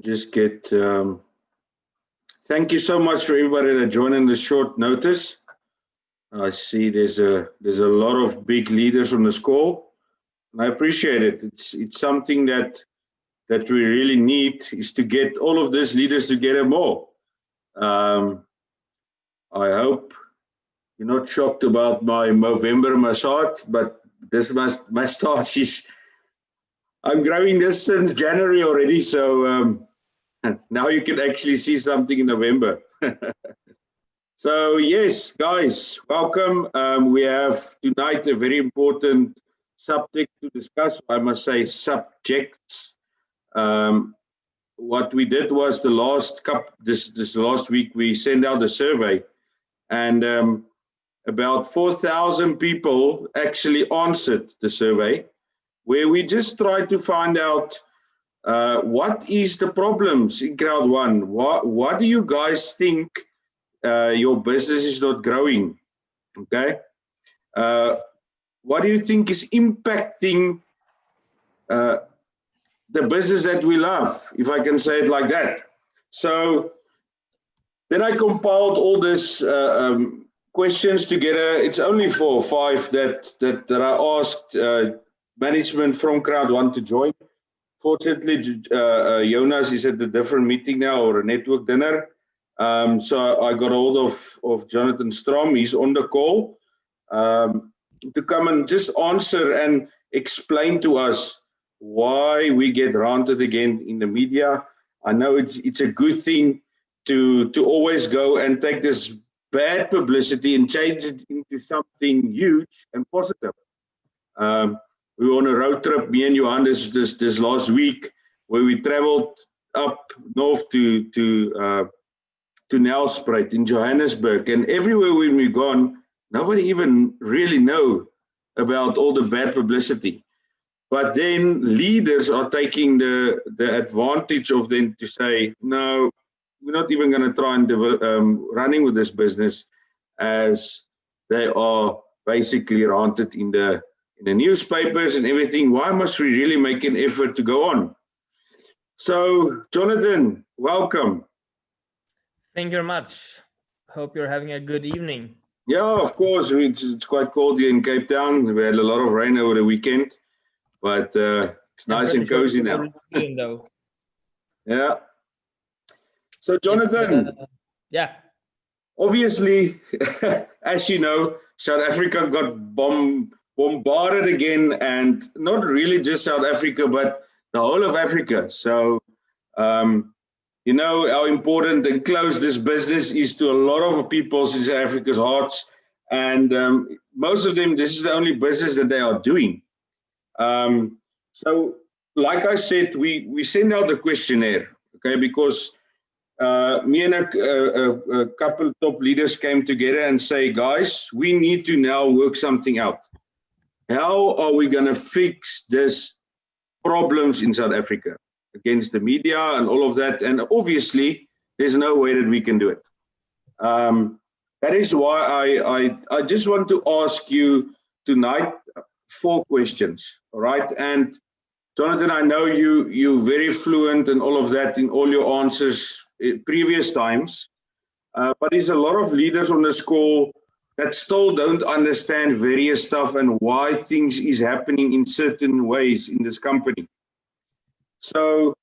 Just get. Thank you so much for everybody that joined in the short notice. I see there's a lot of big leaders on this call, and I appreciate it. It's something that we really need, is to get all of these leaders together more. I hope you're not shocked about my November massage, but this mustache is. I'm growing this since January already, so now you can actually see something in November. So yes, guys, welcome. We have tonight a very important subject to discuss. I must say subjects. What we did was this last week we sent out a survey, and about 4,000 people actually answered the survey, where we just tried to find out what is the problems in CROWD1. What do you guys think your business is not growing? Okay, what do you think is impacting the business that we love, if I can say it like that? So then I compiled all this questions together. It's only 4 or 5 that I asked management from CROWD1 to join. Fortunately, Jonas is at a different meeting now, or a network dinner. So I got hold of Jonathan Strom. He's on the call to come and just answer and explain to us why we get ranted again in the media. I know it's a good thing to always go and take this bad publicity and change it into something huge and positive. We were on a road trip, me and Johan, this last week, where we traveled up north to Nelspruit in Johannesburg, and everywhere when we've gone, nobody even really know about all the bad publicity. But then leaders are taking the advantage of them to say, no, we're not even going to try and running with this business, as they are basically ranted in the newspapers and everything. Why must we really make an effort to go on? So, Jonathan, welcome. Thank you very much. Hope you're having a good evening. Yeah, of course. It's quite cold here in Cape Town. We had a lot of rain over the weekend, but it's nice and cozy now. Yeah. So, Jonathan. Yeah. Obviously, as you know, South Africa got bombarded again, and not really just South Africa, but the whole of Africa. So, you know how important and close this business is to a lot of people in South Africa's hearts, and most of them, this is the only business that they are doing. So, like I said, we send out the questionnaire, okay, because me and a couple of top leaders came together and say, guys, we need to now work something out. How are we going to fix this problems in South Africa against the media and all of that? And obviously, there's no way that we can do it. That is why I just want to ask you tonight 4 questions, all right? And Jonathan, I know you're very fluent and all of that in all your answers previous times, but there's a lot of leaders on this call that still don't understand various stuff and why things is happening in certain ways in this company. So,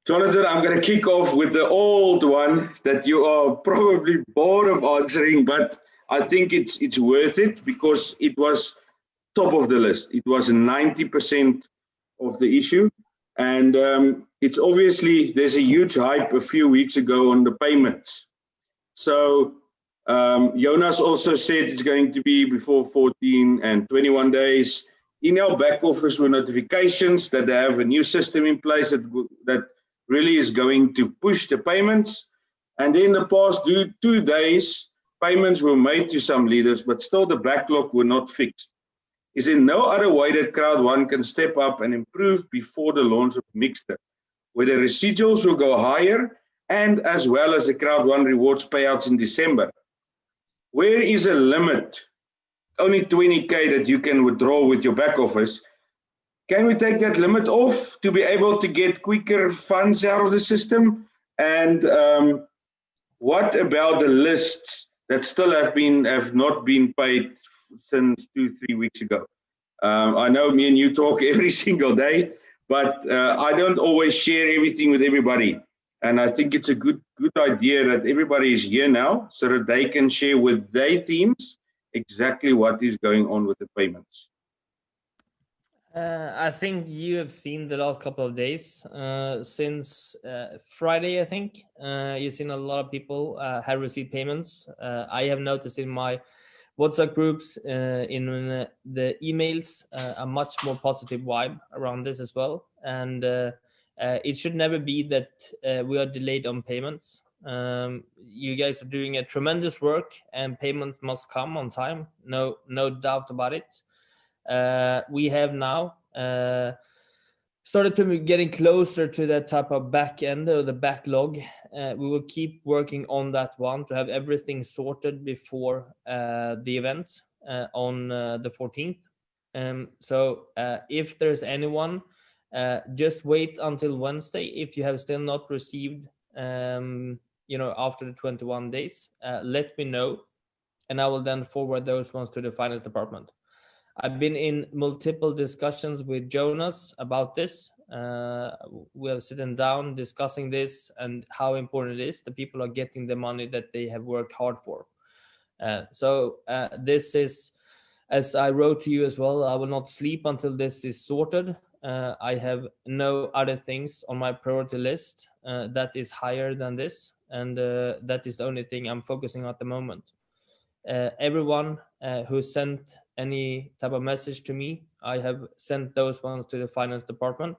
Jonathan, I'm going to kick off with the old one that you are probably bored of answering, but I think it's worth it because it was top of the list. It was 90% of the issue. And it's obviously, there's a huge hype a few weeks ago on the payments. So Jonas also said it's going to be before 14 and 21 days. In our back office were notifications that they have a new system in place that really is going to push the payments. And in the past 2 days, payments were made to some leaders, but still the backlog were not fixed. Is there no other way that CROWD1 can step up and improve before the launch of Mixter, where the residuals will go higher, and as well as the CROWD1 rewards payouts in December? Where is a limit? Only 20K that you can withdraw with your back office. can we take that limit off to be able to get quicker funds out of the system? And what about the lists that still have not been paid since 2-3 weeks ago? I know me and you talk every single day, but I don't always share everything with everybody. And I think it's a good idea that everybody is here now so that they can share with their teams exactly what is going on with the payments. I think you have seen the last couple of days, since Friday, I think, you've seen a lot of people have received payments. I have noticed in my WhatsApp groups, in the emails, a much more positive vibe around this as well. And it should never be that we are delayed on payments. You guys are doing a tremendous work, and payments must come on time. No doubt about it. We have now started to getting closer to that type of back end or the backlog. We will keep working on that one to have everything sorted before the event on the 14th. So if there's anyone, just wait until Wednesday if you have still not received, after the 21 days. Let me know, and I will then forward those ones to the finance department. I've been in multiple discussions with Jonas about this. We have sitting down discussing this and how important it is that people are getting the money that they have worked hard for. So this is, as I wrote to you as well, I will not sleep until this is sorted. I have no other things on my priority list that is higher than this, and that is the only thing I'm focusing on at the moment. Everyone who sent any type of message to me, I have sent those ones to the finance department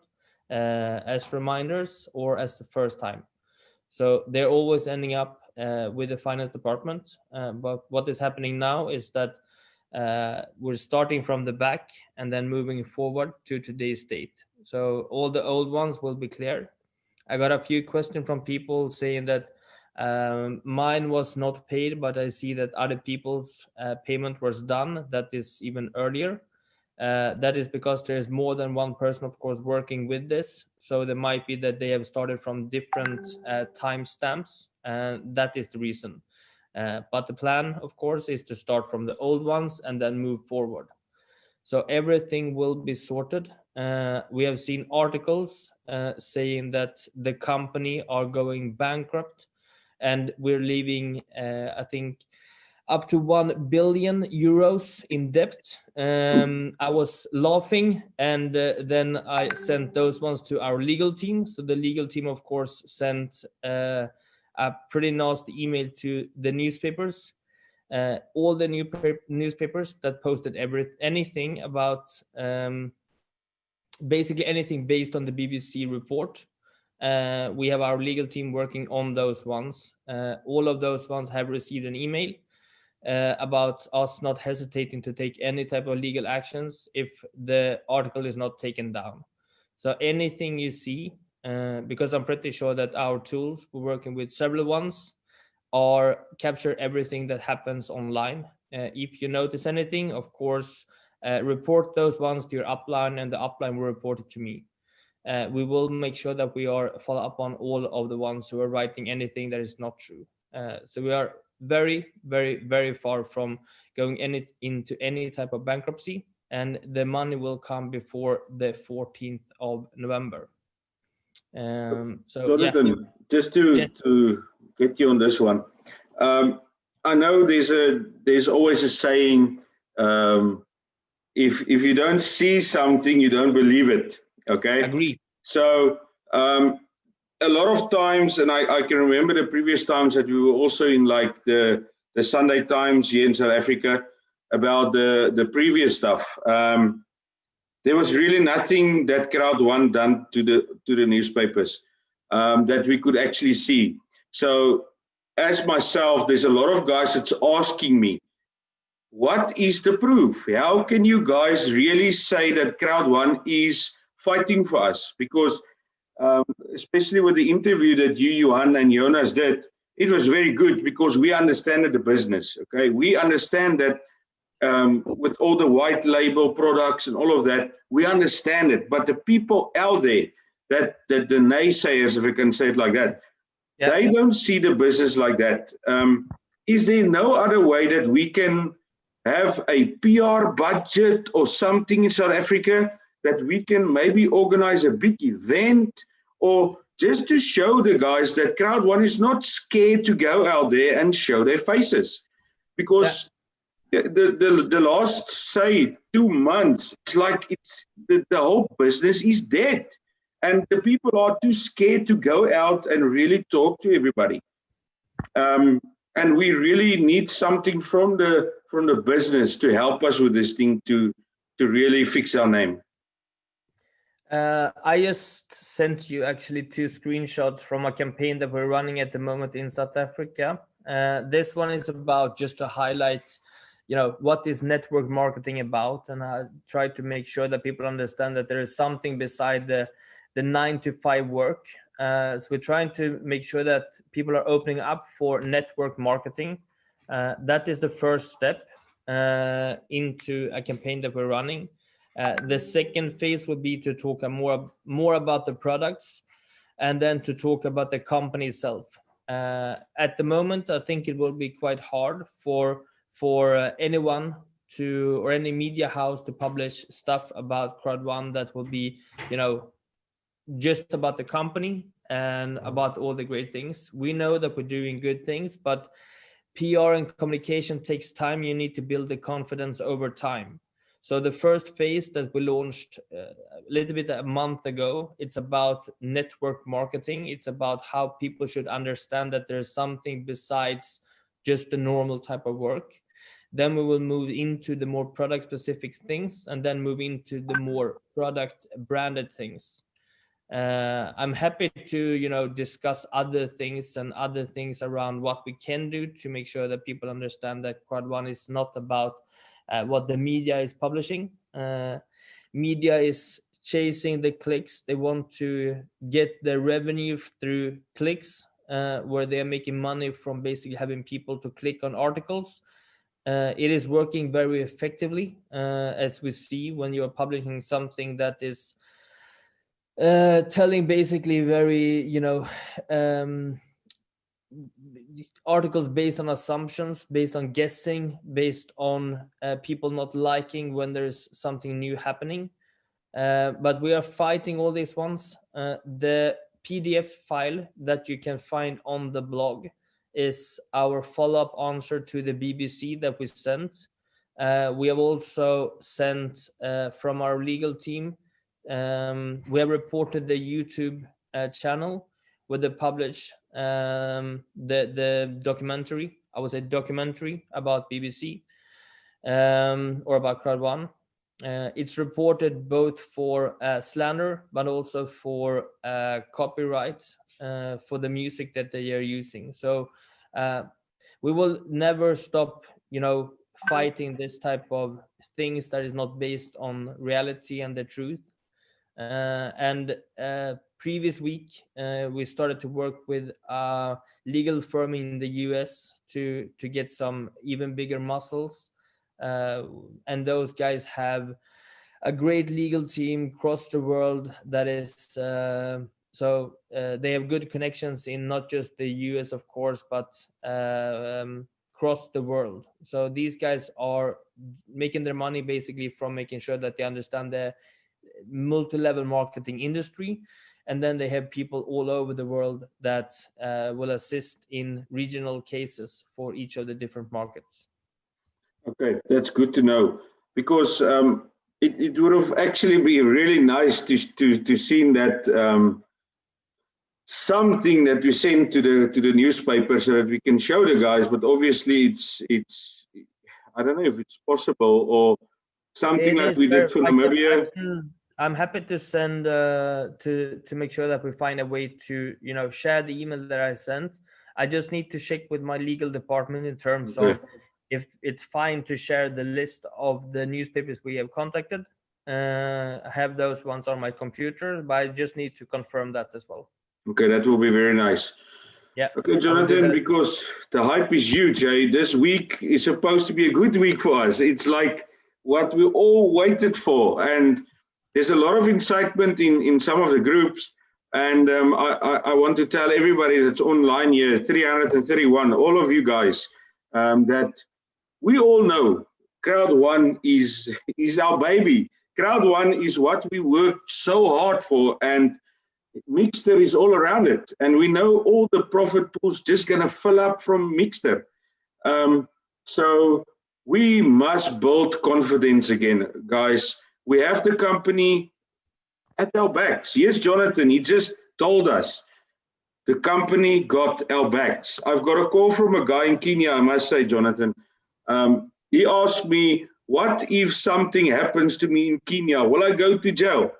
as reminders or as the first time. So they're always ending up with the finance department. But what is happening now is that we're starting from the back and then moving forward to today's date. So all the old ones will be clear. I got a few questions from people saying that mine was not paid, but I see that other people's payment was done. That is even earlier. That is because there is more than one person, of course, working with this. So there might be that they have started from different timestamps, and that is the reason. But the plan, of course, is to start from the old ones and then move forward. So everything will be sorted. We have seen articles saying that the company are going bankrupt, and we're leaving, I think, up to 1 billion euros in debt. I was laughing, and then I sent those ones to our legal team. So the legal team, of course, sent a pretty nasty email to the newspapers, all the newspapers that posted anything about basically anything based on the BBC report. We have our legal team working on those ones. All of those ones have received an email about us not hesitating to take any type of legal actions if the article is not taken down. So anything you see, because I'm pretty sure that our tools, we're working with several ones, are capture everything that happens online. If you notice anything, of course, report those ones to your upline, and the upline will report it to me. We will make sure that we are follow up on all of the ones who are writing anything that is not true. So we are very, very, very far from going into any type of bankruptcy, and the money will come before the 14th of November. Jonathan, just to get you on this one, I know there's always a saying, if you don't see something, you don't believe it. Okay. Agree. So a lot of times, and I can remember the previous times that we were also in like the Sunday Times here in South Africa about the previous stuff. There was really nothing that CROWD1 done to the newspapers that we could actually see. So as myself, there's a lot of guys that's asking me, what is the proof? How can you guys really say that CROWD1 is fighting for us? Because especially with the interview that you, Johan, and Jonas did, it was very good because we understand the business. Okay, we understand that with all the white label products and all of that. We understand it, but the people out there, that the naysayers, if I can say it like that, they don't see the business like that. Is there no other way that we can have a PR budget or something in South Africa that we can maybe organize a big event, or just to show the guys that CROWD1 is not scared to go out there and show their faces? Because the last, say, 2 months, it's like the whole business is dead. And the people are too scared to go out and really talk to everybody. And we really need something from the business to help us with this thing to really fix our name. I just sent you actually 2 screenshots from a campaign that we're running at the moment in South Africa. This one is about just to highlight, what is network marketing about, and I try to make sure that people understand that there is something beside the 9-to-5 work. So we're trying to make sure that people are opening up for network marketing. That is the first step into a campaign that we're running. The second phase would be to talk more about the products, and then to talk about the company itself. At the moment, I think it will be quite hard for anyone or any media house to publish stuff about CROWD1 that will be, just about the company and about all the great things. We know that we're doing good things, but PR and communication takes time. You need to build the confidence over time. So the first phase that we launched a little bit a month ago, it's about network marketing. It's about how people should understand that there's something besides just the normal type of work. Then we will move into the more product specific things, and then move into the more product branded things. I'm happy to discuss other things around what we can do to make sure that people understand that CROWD1 is not about what the media is publishing. Media is chasing the clicks. They want to get their revenue through clicks, where they are making money from basically having people to click on articles. It is working very effectively, as we see when you are publishing something that is telling basically very, articles based on assumptions, based on guessing, based on people not liking when there's something new happening. But we are fighting all these ones. The PDF file that you can find on the blog is our follow-up answer to the BBC that we sent. We have also sent from our legal team. We have reported the YouTube channel where they publish the documentary. I would say documentary about BBC or about CROWD1. It's reported both for slander, but also for copyright for the music that they are using. So we will never stop, fighting this type of things that is not based on reality and the truth. And previous week, we started to work with a legal firm in the US to get some even bigger muscles. And those guys have a great legal team across the world that is, they have good connections in not just the US, of course, but across the world. So these guys are making their money basically from making sure that they understand the multi-level marketing industry, and then they have people all over the world that will assist in regional cases for each of the different markets. Okay, that's good to know, because it would have actually been really nice to see that something that we send to the newspaper so that we can show the guys. But obviously, it's I don't know if it's possible, or something like we did for Namibia. I'm happy to send to make sure that we find a way to share the email that I sent. I just need to check with my legal department in terms of if it's fine to share the list of the newspapers we have contacted. I have those ones on my computer, but I just need to confirm that as well. Okay, that will be very nice. Yeah. Okay, Jonathan, because the hype is huge. This week is supposed to be a good week for us. It's like what we all waited for. And there's a lot of excitement in some of the groups. And I want to tell everybody that's online here, 331, all of you guys, that we all know CROWD1 is our baby. CROWD1 is what we worked so hard for, and Mixter is all around it, and we know all the profit pools just going to fill up from Mixter. So we must build confidence again, guys. We have the company at our backs. Yes, Jonathan, he just told us the company got our backs. I've got a call from a guy in Kenya, I must say, Jonathan. He asked me, what if something happens to me in Kenya? Will I go to jail?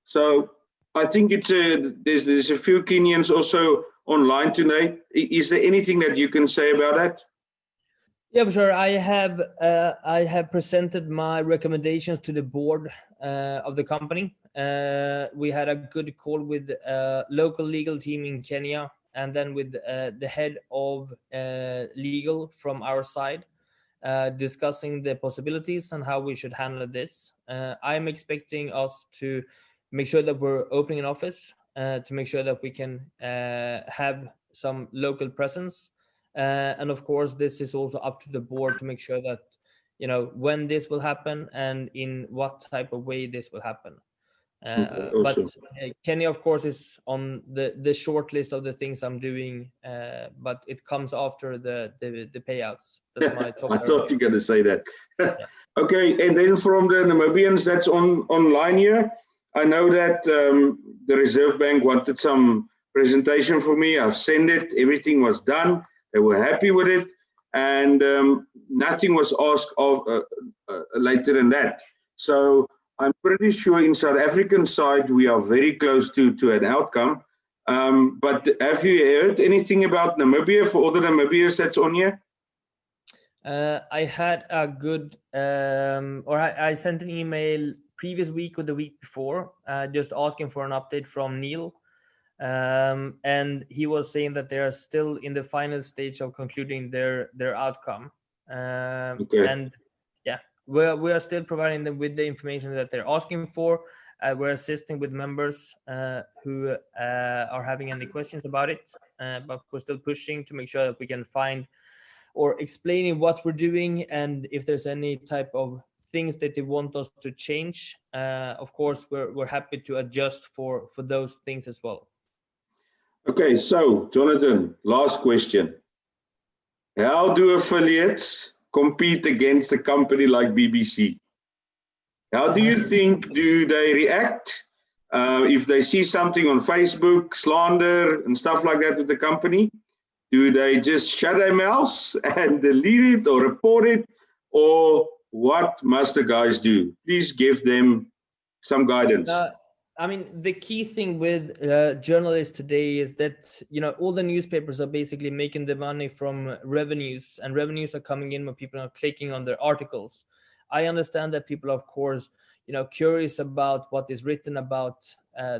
So I think there's a few Kenyans also online today. Is there anything that you can say about that? Yeah, for sure. I have presented my recommendations to the board of the company. We had a good call with local legal team in Kenya, and then with the head of legal from our side, discussing the possibilities and how we should handle this. I'm expecting us to make sure that we're opening an office, to make sure that we can have some local presence. And of course, this is also up to the board to make sure that, when this will happen and in what type of way this will happen. But Kenya, of course, is on the short list of the things I'm doing, but it comes after the payouts. That's my top. I thought you were going to say that. Yeah. Okay, and then from the Namibians that's online here, I know that the Reserve Bank wanted some presentation for me. I've sent it. Everything was done. They were happy with it, and nothing was asked of later than that. So I'm pretty sure in South African side we are very close to an outcome. But have you heard anything about Namibia for all the Namibians that's on here? I had a good, I sent an email previous week or the week before, just asking for an update from Neil. And he was saying that they are still in the final stage of concluding their outcome. Okay. And yeah, we are still providing them with the information that they're asking for. We're assisting with members who are having any questions about it, but we're still pushing to make sure that we can find or explaining what we're doing, and if there's any type of things that they want us to change, of course we're happy to adjust for those things as well. Okay, so Jonathan, last question. How do affiliates compete against a company like BBC? How do you think do they react if they see something on Facebook, slander and stuff like that with the company? Do they just shut their mouths and delete it or report it? Or what must the guys do? Please give them some guidance. I mean, the key thing with journalists today is that, all the newspapers are basically making the money from revenues, and revenues are coming in when people are clicking on their articles. I understand that people are, of course, curious about what is written about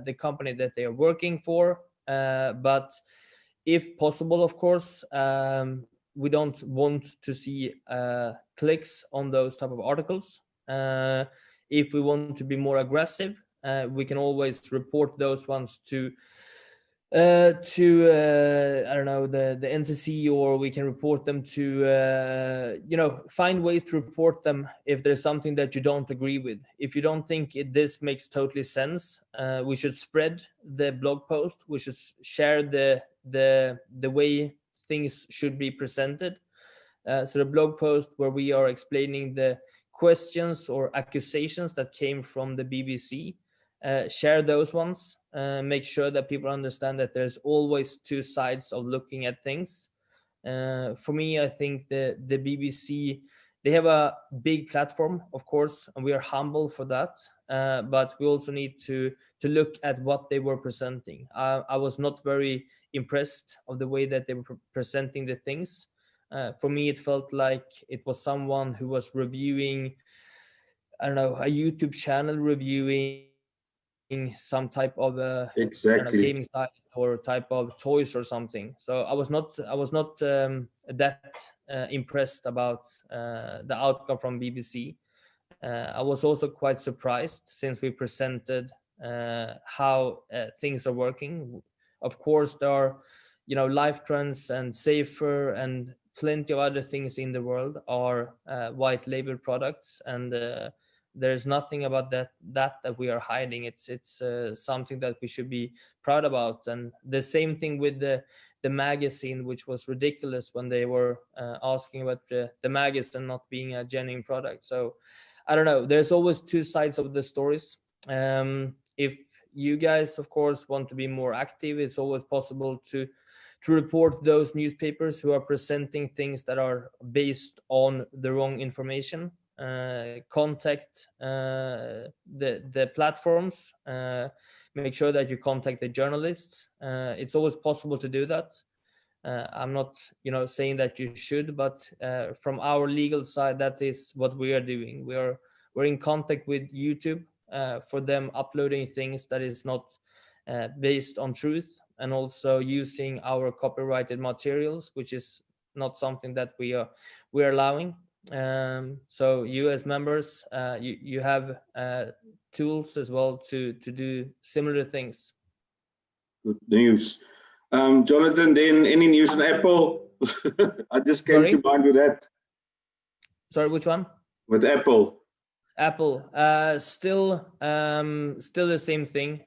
the company that they are working for. But if possible, of course, we don't want to see clicks on those type of articles. If we want to be more aggressive, we can always report those ones to I don't know, the NCC, or we can report them to find ways to report them if there's something that you don't agree with. If you don't think this makes totally sense, we should spread the blog post. We should share the way things should be presented. So the blog post where we are explaining the questions or accusations that came from the BBC, share those ones. Make sure that people understand that there's always two sides of looking at things. For me, I think the BBC, they have a big platform, of course, and we are humble for that. But we also need to look at what they were presenting. I was not very impressed of the way that they were presenting the things. For me, it felt like it was someone who was reviewing, I don't know, a YouTube channel reviewing some type of exactly gaming site. or type of toys or something. So I was not that impressed about the outcome from BBC. I was also quite surprised since we presented how things are working. Of course, there are, life trends and safer and plenty of other things in the world are white label products, and there's nothing about that we are hiding. It's something that we should be proud about. And the same thing with the magazine, which was ridiculous when they were asking about the magazine not being a genuine product. So I don't know. There's always two sides of the stories. If you guys, of course, want to be more active, it's always possible to report those newspapers who are presenting things that are based on the wrong information. Contact the platforms. Make sure that you contact the journalists. It's always possible to do that. I'm not, saying that you should, but from our legal side, that is what we are doing. We're in contact with YouTube for them uploading things that is not based on truth, and also using our copyrighted materials, which is not something that we're allowing. So you as members, you have tools as well to do similar things. Good news. Jonathan, then any news on Apple? I just came to mind with that. Sorry, which one? With Apple. Apple, still the same thing.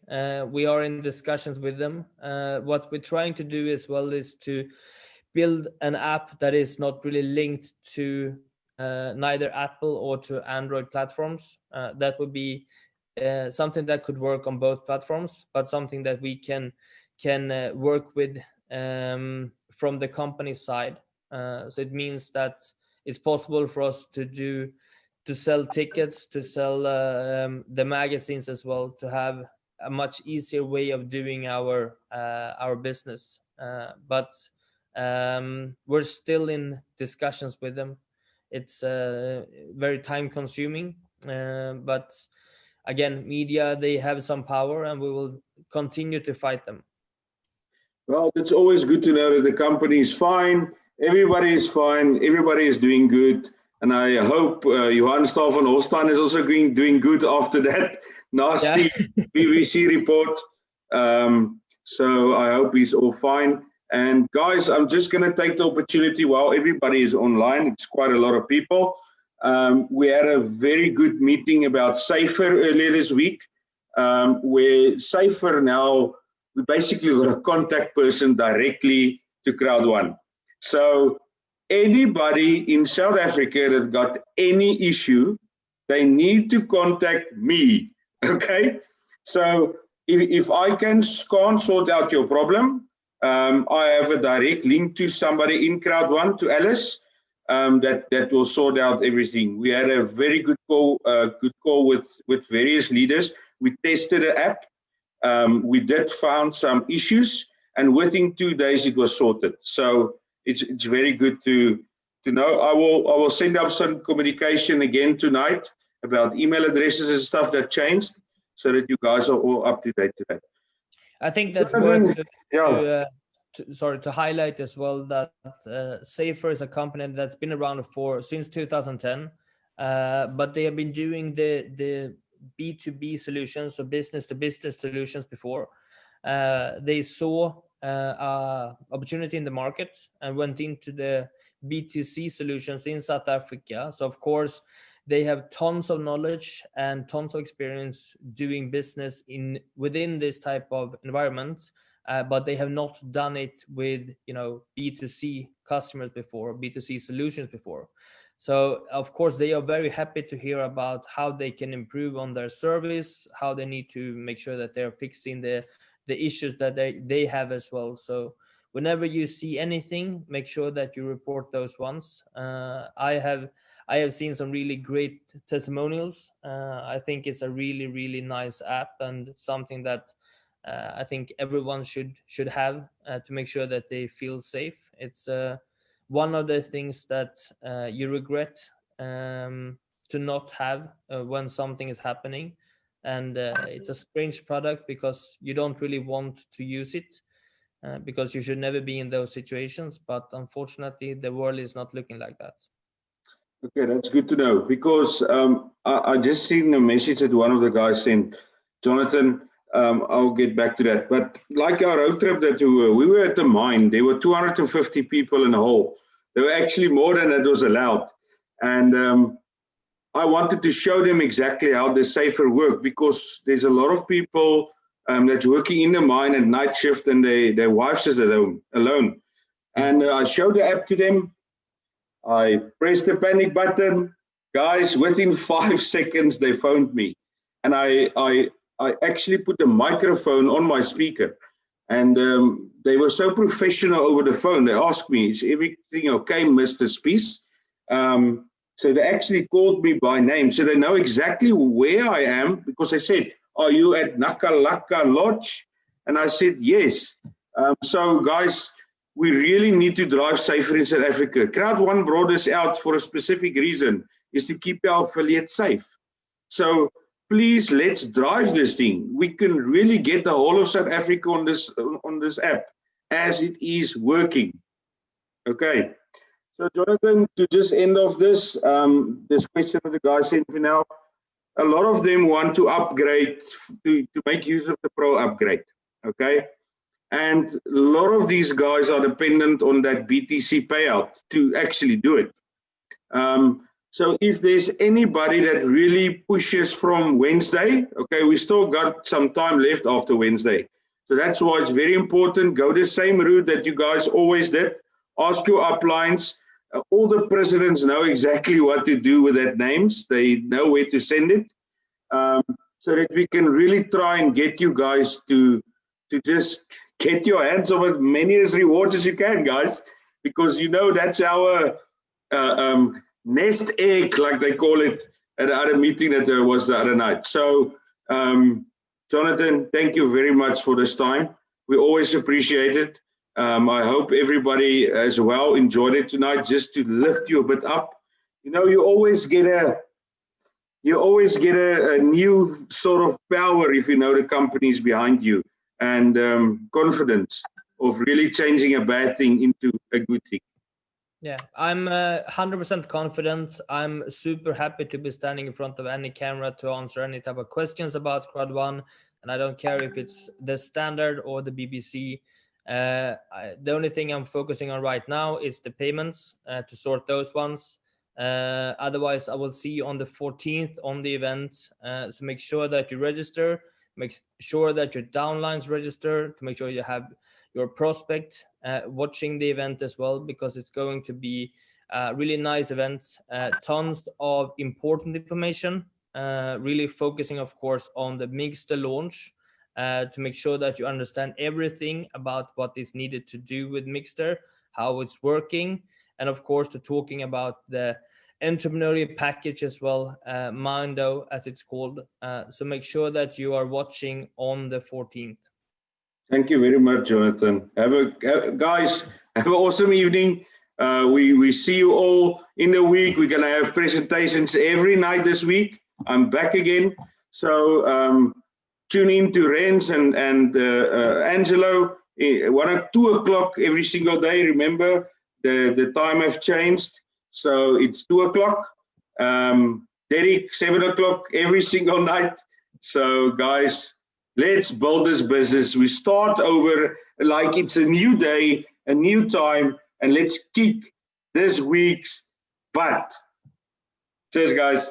We are in discussions with them. What we're trying to do as well is to build an app that is not really linked to neither Apple or to Android platforms. That would be something that could work on both platforms, but something that we can work with from the company side. So it means that it's possible for us to sell tickets, to sell the magazines as well, to have a much easier way of doing our business. But we're still in discussions with them. It's very time consuming, but again, media, they have some power, and we will continue to fight them. Well, it's always good to know that the company is fine, everybody is fine, everybody is doing good. And I hope Johan Staffen Holstein is also doing good after that nasty BBC report. So I hope he's all fine. And guys, I'm just going to take the opportunity while everybody is online. It's quite a lot of people. We had a very good meeting about Safer earlier this week, where Safer now, we basically got a contact person directly to CROWD1. So anybody in South Africa that got any issue, they need to contact me, okay? So if I can't sort out your problem, I have a direct link to somebody in CROWD1, to Alice, that will sort out everything. We had a very good call with various leaders. We tested the app. We did found some issues, and within 2 days it was sorted. So it's very good to know. I will send up some communication again tonight about email addresses and stuff that changed, so that you guys are all up to date to that. I think that's worth to highlight as well that Safer is a company that's been around since 2010, but they have been doing the B2B solutions, so business to business solutions before. They saw opportunity in the market and went into the B2C solutions in South Africa. So of course they have tons of knowledge and tons of experience doing business within this type of environment, but they have not done it with B2C customers before, B2C solutions before. So of course they are very happy to hear about how they can improve on their service, how they need to make sure that they're fixing the issues that they have as well. So whenever you see anything, make sure that you report those ones. I have seen some really great testimonials. I think it's a really, really nice app, and something that I think everyone should have to make sure that they feel safe. It's one of the things that you regret to not have when something is happening. And it's a strange product because you don't really want to use it, because you should never be in those situations. But unfortunately, the world is not looking like that. Okay, that's good to know, because I just seen a message that one of the guys sent, Jonathan. I'll get back to that. But like our road trip that we were at the mine, there were 250 people in the hole. There were actually more than that was allowed. And I wanted to show them exactly how the safer work, because there's a lot of people that's working in the mine at night shift, and their wives is alone. And I showed the app to them. I pressed the panic button. Guys, within 5 seconds, they phoned me. And I actually put the microphone on my speaker. And they were so professional over the phone. They asked me, is everything okay, Mr. Spies? So they actually called me by name. So they know exactly where I am, because they said, are you at Nakalaka Lodge? And I said, yes. So guys, we really need to drive safer in South Africa. CROWD1 brought us out for a specific reason, is to keep our affiliates safe. So please, let's drive this thing. We can really get the whole of South Africa on this app, as it is working. Okay. So Jonathan, to just end off this question that the guy sent me now, a lot of them want to upgrade, to make use of the Pro upgrade. Okay. And a lot of these guys are dependent on that BTC payout to actually do it. So if there's anybody that really pushes from Wednesday, okay, we still got some time left after Wednesday. So that's why it's very important. Go the same route that you guys always did. Ask your uplines. All the presidents know exactly what to do with that names. They know where to send it. So that we can really try and get you guys to just get your hands on as many rewards as you can, guys, because you know that's our nest egg, like they call it, at the other meeting that there was the other night. So, Jonathan, thank you very much for this time. We always appreciate it. I hope everybody as well enjoyed it tonight, just to lift you a bit up. You know, you always get a new sort of power if you know the companies behind you, and confidence of really changing a bad thing into a good thing. Yeah, I'm 100% confident. I'm super happy to be standing in front of any camera to answer any type of questions about CROWD1, and I don't care if it's the Standard or the BBC. The only thing I'm focusing on right now is the payments, to sort those ones. Otherwise, I will see you on the 14th on the event. So make sure that you register. Make sure that your downlines register, to make sure you have your prospect watching the event as well, because it's going to be a really nice event. Tons of important information, really focusing, of course, on the Mixter launch, to make sure that you understand everything about what is needed to do with Mixter, how it's working, and of course, to talking about the entrepreneurial package as well, Mindo as it's called. So make sure that you are watching on the 14th. Thank you very much, Jonathan. Guys, have an awesome evening. We see you all in the week. We're gonna have presentations every night this week. I'm back again. So tune in to Renz and Angelo, 2 o'clock every single day. Remember, the time has changed. So it's 2 o'clock. Derek, 7 o'clock every single night. So guys, let's build this business. We start over like it's a new day, a new time, and let's kick this week's butt. Cheers, guys.